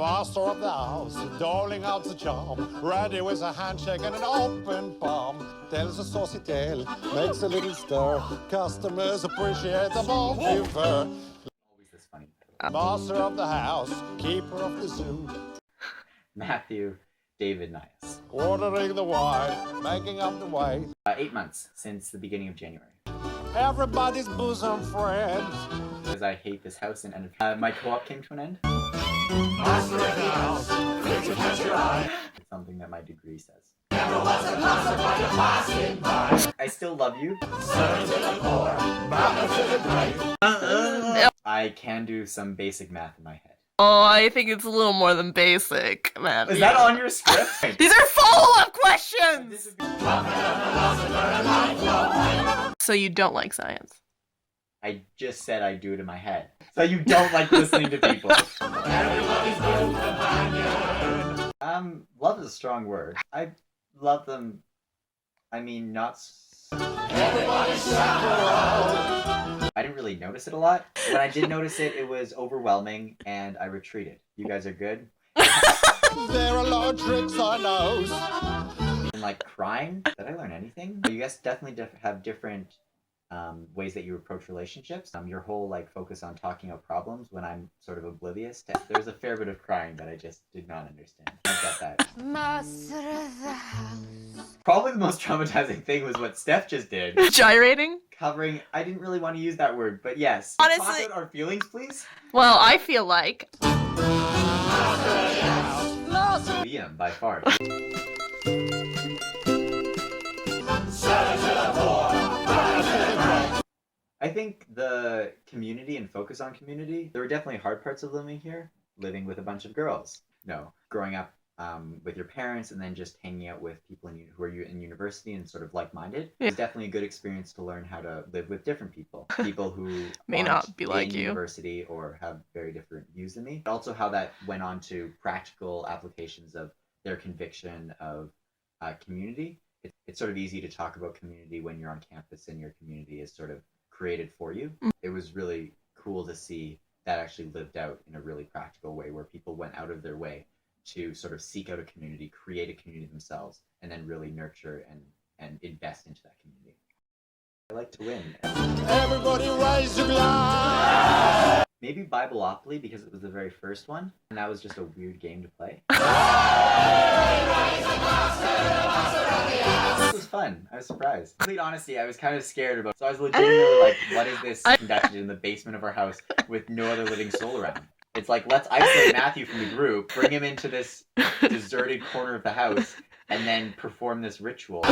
Master of the house, doling out the charm, ready with a handshake and an open palm. Tells a saucy tale, makes a little stir. Customers appreciate the bon vivant. Always this funny. Master of the house, keeper of the zoo. Matthew David Nyhus. Ordering the wine, making up the way. 8 months since the beginning of January. Everybody's bosom friend. Because I hate this house and my co-op came to an end. Master of the house, quick to catch your eye. It's something that my degree says. Never was a passerby passing by. I still love you. Serve to the poor, mama to the great. I can do some basic math in my head. Oh, I think it's a little more than basic, man. Is that on your script? These are follow-up questions! So you don't like science? I just said I do it in my head. So you don't like listening to people. Love is a strong word. I love them. I mean, not. I didn't really notice it a lot. When I did notice it, it was overwhelming, and I retreated. You guys are good? There are a lot of tricks on those. And like crying, did I learn anything? You guys definitely have different ways that you approach relationships. Your whole like focus on talking about problems when I'm sort of oblivious to. There's a fair bit of crying that I just did not understand. I got that. Master of the house. Probably the most traumatizing thing was what Steph just did. Gyrating? Covering. I didn't really want to use that word, but yes. Honestly, talk about our feelings, please. Well, I feel like Liam by far. I think the community and focus on community, there were definitely hard parts of living here, living with a bunch of girls. No, growing up with your parents and then just hanging out with people who are in university and sort of like-minded. Yeah. It's definitely a good experience to learn how to live with different people. People who may not be like you. University or have very different views than me. Also how that went on to practical applications of their conviction of community. It's sort of easy to talk about community when you're on campus and your community is sort of created for you. It was really cool to see that actually lived out in a really practical way where people went out of their way to sort of seek out a community, create a community themselves, and then really nurture and invest into that community. I like to win. Everybody raise your glass. Maybe Bibleopoly because it was the very first one, and that was just a weird game to play. This was fun. I was surprised. Complete honesty, I was kind of scared about it. So I was legitimately like, what is this conducted in the basement of our house with no other living soul around? It's like, let's isolate Matthew from the group, bring him into this deserted corner of the house, and then perform this ritual.